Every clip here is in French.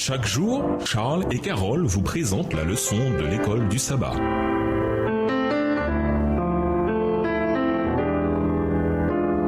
Chaque jour, Charles et Carole vous présentent la leçon de l'école du sabbat.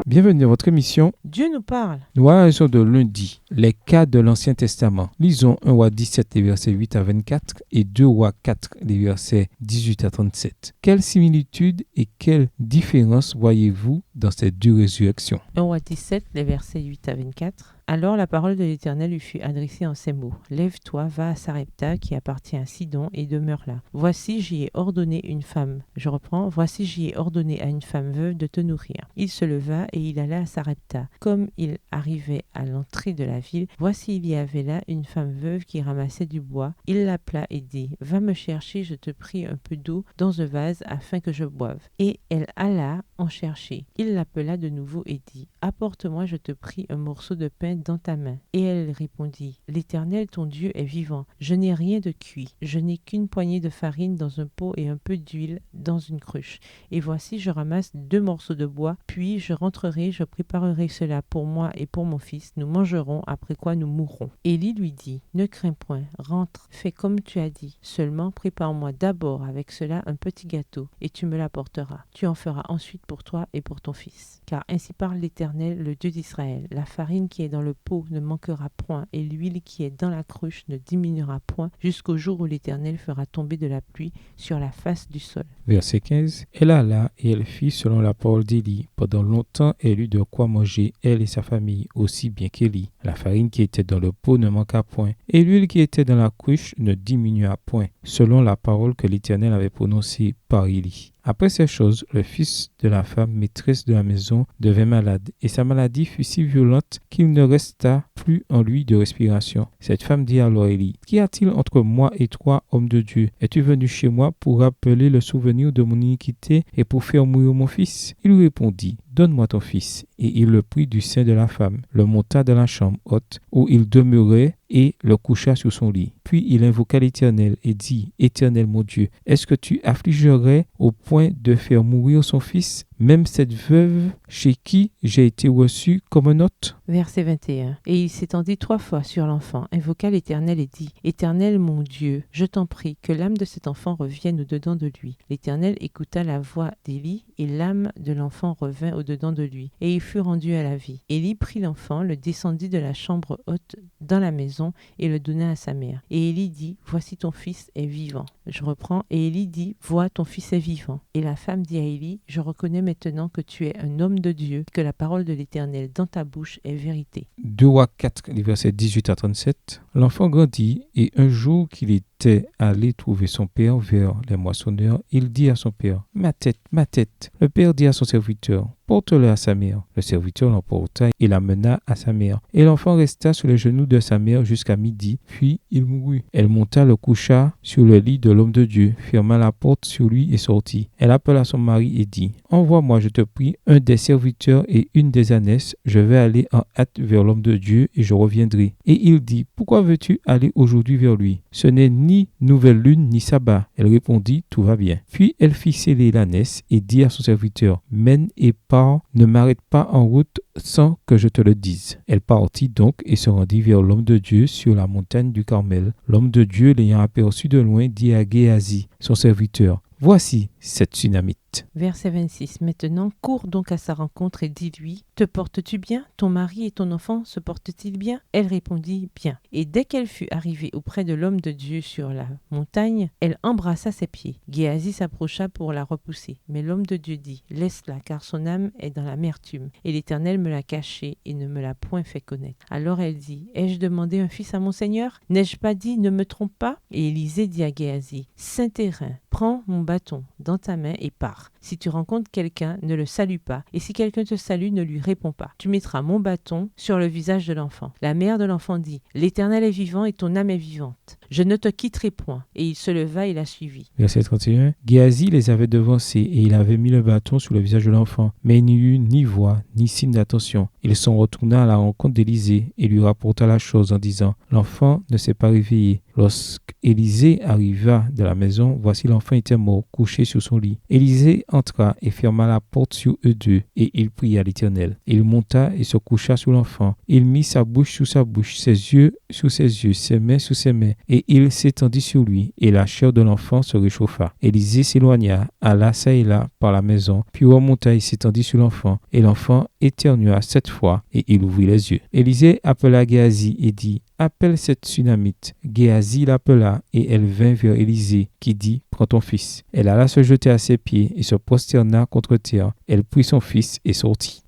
Bienvenue dans votre émission Dieu nous parle. Nous allons de lundi, les cas de l'Ancien Testament. Lisons 1 Roi 17, les versets 8 à 24 et 2 Rois 4, les versets 18 à 37. Quelle similitude et quelle différence voyez-vous dans ces deux résurrections? 1 Roi 17, les versets 8 à 24. Alors la parole de l'Éternel lui fut adressée en ces mots. Lève-toi, va à Sarepta qui appartient à Sidon et demeure là. Voici j'y ai ordonné une femme. Je reprends. Voici j'y ai ordonné à une femme veuve de te nourrir. Il se leva et il alla à Sarepta. Comme il arrivait à l'entrée de la ville, voici il y avait là une femme veuve qui ramassait du bois. Il l'appela et dit, va me chercher, je te prie, un peu d'eau dans un vase afin que je boive. Et elle alla en chercher. Il l'appela de nouveau et dit, apporte-moi, je te prie, un morceau de pain dans ta main. Et elle répondit, l'Éternel ton Dieu est vivant, je n'ai rien de cuit, je n'ai qu'une poignée de farine dans un pot et un peu d'huile dans une cruche. Et voici je ramasse 2 morceaux de bois, puis je rentrerai, je préparerai cela pour moi et pour mon fils, nous mangerons, après quoi nous mourrons. Élie lui dit, ne crains point, rentre, fais comme tu as dit, seulement prépare-moi d'abord avec cela un petit gâteau, et tu me l'apporteras. Tu en feras ensuite pour toi et pour ton fils. Car ainsi parle l'Éternel, le Dieu d'Israël, la farine qui est dans le pot ne manquera point, et l'huile qui est dans la cruche ne diminuera point, jusqu'au jour où l'Éternel fera tomber de la pluie sur la face du sol. Verset 15. Elle alla et elle fit selon la parole d'Élie. Pendant longtemps, elle eut de quoi manger, elle et sa famille, aussi bien qu'Élie. La farine qui était dans le pot ne manqua point, et l'huile qui était dans la cruche ne diminua point, selon la parole que l'Éternel avait prononcée par Élie. Après ces choses, le fils de la femme maîtresse de la maison devint malade, et sa maladie fut si violente qu'il ne resta plus en lui de respiration. Cette femme dit alors à Élie, qu'y a-t-il entre moi et toi, homme de Dieu? Es-tu venu chez moi pour rappeler le souvenir de mon iniquité et pour faire mourir mon fils? Il lui répondit, donne-moi ton fils. Et il le prit du sein de la femme, le monta dans la chambre haute où il demeurait et le coucha sur son lit. Puis il invoqua l'Éternel et dit, Éternel mon Dieu, est-ce que tu affligerais au point de faire mourir son fils, même cette veuve chez qui j'ai été reçu comme un hôte? Verset 21. Et il s'étendit 3 fois sur l'enfant, invoqua l'Éternel et dit, Éternel mon Dieu, je t'en prie, que l'âme de cet enfant revienne au-dedans de lui. L'Éternel écouta la voix d'Élie, et l'âme de l'enfant revint au-dedans de lui, et il fut rendu à la vie. Élie prit l'enfant, le descendit de la chambre haute dans la maison, et le donna à sa mère. Et Élie dit, voici ton fils est vivant. Je reprends, et Élie dit, vois, ton fils est vivant. Et la femme dit à Élie, je reconnais maintenant que tu es un homme de Dieu, que la parole de l'Éternel dans ta bouche est vérité. 2 Rois 4, les versets 18 à 37. L'enfant grandit, et un jour qu'il était allé trouver son père vers les moissonneurs, il dit à son père, ma tête, ma tête. Le père dit à son serviteur, porte-le à sa mère. Le serviteur l'emporta et l'amena à sa mère. Et l'enfant resta sur les genoux de sa mère jusqu'à midi, puis il mourut. Elle monta, le coucha sur le lit de l'homme de Dieu, ferma la porte sur lui et sortit. Elle appela son mari et dit, envoie-moi, je te prie, un des serviteurs et une des ânesses. Je vais aller en hâte vers l'homme de Dieu et je reviendrai. Et il dit, pourquoi veux-tu aller aujourd'hui vers lui? Ce n'est ni nouvelle lune ni sabbat. Elle répondit, tout va bien. Puis elle fit sceller l'ânesse et dit à son serviteur, mène et pars, ne m'arrête pas en route sans que je te le dise. Elle partit donc et se rendit vers l'homme de Dieu sur la montagne du Carmel. L'homme de Dieu, l'ayant aperçu de loin, dit à Géasi, son serviteur, voici cette Sunamite. Verset 26. Maintenant, cours donc à sa rencontre et dis-lui, te portes-tu bien? Ton mari et ton enfant se portent-ils bien? Elle répondit, bien. Et dès qu'elle fut arrivée auprès de l'homme de Dieu sur la montagne, elle embrassa ses pieds. Géasi s'approcha pour la repousser. Mais l'homme de Dieu dit, laisse-la, car son âme est dans l'amertume. Et l'Éternel me l'a cachée et ne me l'a point fait connaître. Alors elle dit, ai-je demandé un fils à mon Seigneur? N'ai-je pas dit, ne me trompe pas? Et Élisée dit à Géasi, saint terrain, prends mon bâton dans ta main et pars. Si tu rencontres quelqu'un, ne le salue pas, et si quelqu'un te salue, ne lui réponds pas. Tu mettras mon bâton sur le visage de l'enfant. La mère de l'enfant dit, l'Éternel est vivant et ton âme est vivante. Je ne te quitterai point. Et il se leva et la suivit. Verset 31. Géasi les avait devancés et il avait mis le bâton sur le visage de l'enfant. Mais il n'y eut ni voix, ni signe d'attention. Il s'en retourna à la rencontre d'Élisée et lui rapporta la chose en disant, l'enfant ne s'est pas réveillé. Lorsqu'Élisée arriva de la maison, voici l'enfant était mort, couché sur son lit. Élisée entra et ferma la porte sur eux deux, et il pria l'Éternel. Il monta et se coucha sur l'enfant. Il mit sa bouche sous sa bouche, ses yeux sous ses yeux, ses mains sous ses mains, et il s'étendit sur lui, et la chair de l'enfant se réchauffa. Élisée s'éloigna, alla çà et là par la maison, puis remonta et s'étendit sur l'enfant, et l'enfant éternua 7 fois, et il ouvrit les yeux. Élisée appela Géasi et dit: appelle cette Sunamite. Géasi l'appela, et elle vint vers Élisée, qui dit: prends ton fils. Elle alla se jeter à ses pieds et se prosterna contre terre. Elle prit son fils et sortit.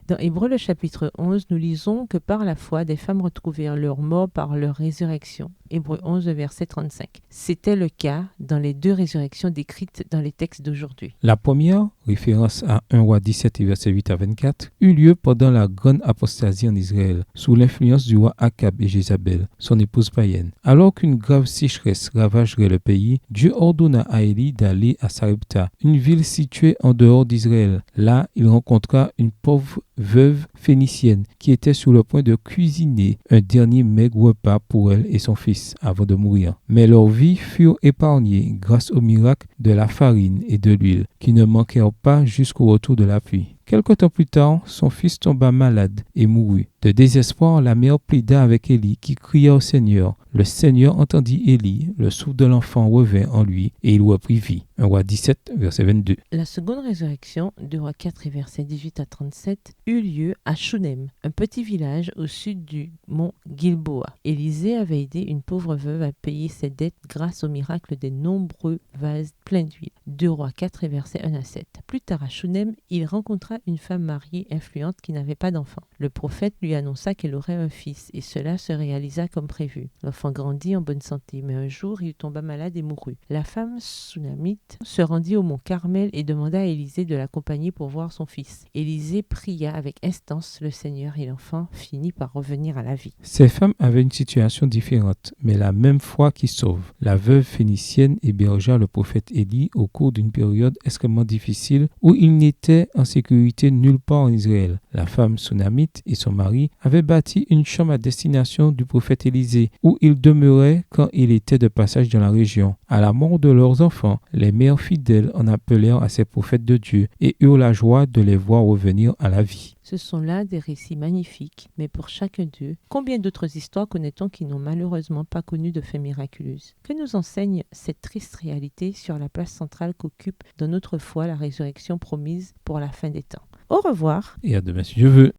Dans Hébreux, le chapitre 11, nous lisons que par la foi, des femmes retrouvèrent leur mort par leur résurrection. Hébreux 11, verset 35. C'était le cas dans les 2 résurrections décrites dans les textes d'aujourd'hui. La première, référence à 1 Roi 17 et verset 8 à 24, eut lieu pendant la grande apostasie en Israël, sous l'influence du roi Akab et Jézabel, son épouse païenne. Alors qu'une grave sécheresse ravagerait le pays, Dieu ordonna à Élie d'aller à Sarepta, une ville située en dehors d'Israël. Là, il rencontra une pauvre veuve phénicienne qui était sur le point de cuisiner un dernier maigre repas pour elle et son fils avant de mourir. Mais leurs vies furent épargnées grâce au miracle de la farine et de l'huile qui ne manquèrent pas jusqu'au retour de la pluie. Quelque temps plus tard, son fils tomba malade et mourut. De désespoir, la mère plaida avec Élie qui cria au Seigneur. Le Seigneur entendit Élie, le souffle de l'enfant revint en lui et il reprit vie. 1 Roi 17, verset 22. La seconde résurrection, 2 Rois 4 et versets 18 à 37, eut lieu à Shunem, un petit village au sud du mont Gilboa. Élisée avait aidé une pauvre veuve à payer ses dettes grâce au miracle des nombreux vases pleins d'huile. 2 Rois 4 et versets 1 à 7. Plus tard à Shunem, il rencontra une femme mariée influente qui n'avait pas d'enfant. Le prophète lui annonça qu'elle aurait un fils et cela se réalisa comme prévu. L'enfant grandit en bonne santé, mais un jour il tomba malade et mourut. La femme Sunamite se rendit au mont Carmel et demanda à Élisée de l'accompagner pour voir son fils. Élisée pria avec instance le Seigneur et l'enfant finit par revenir à la vie. Ces femmes avaient une situation différente, mais la même foi qui sauve. La veuve phénicienne hébergea le prophète Élie au cours d'une période extrêmement difficile où il n'était en sécurité nulle part en Israël. La femme Sunamite et son mari avaient bâti une chambre à destination du prophète Élisée où il demeurait quand il était de passage dans la région. À la mort de leurs enfants, les mères fidèles en appelèrent à ces prophètes de Dieu et eurent la joie de les voir revenir à la vie. Ce sont là des récits magnifiques, mais pour chacun d'eux, combien d'autres histoires connaît-on qui n'ont malheureusement pas connu de faits miraculeuses? Que nous enseigne cette triste réalité sur la place centrale qu'occupe dans notre foi la résurrection promise pour la fin des temps? Au revoir. Et à demain si Dieu veut.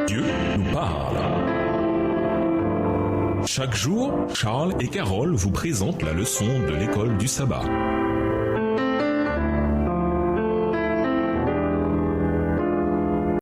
Dieu nous parle. Chaque jour, Charles et Carole vous présentent la leçon de l'école du sabbat.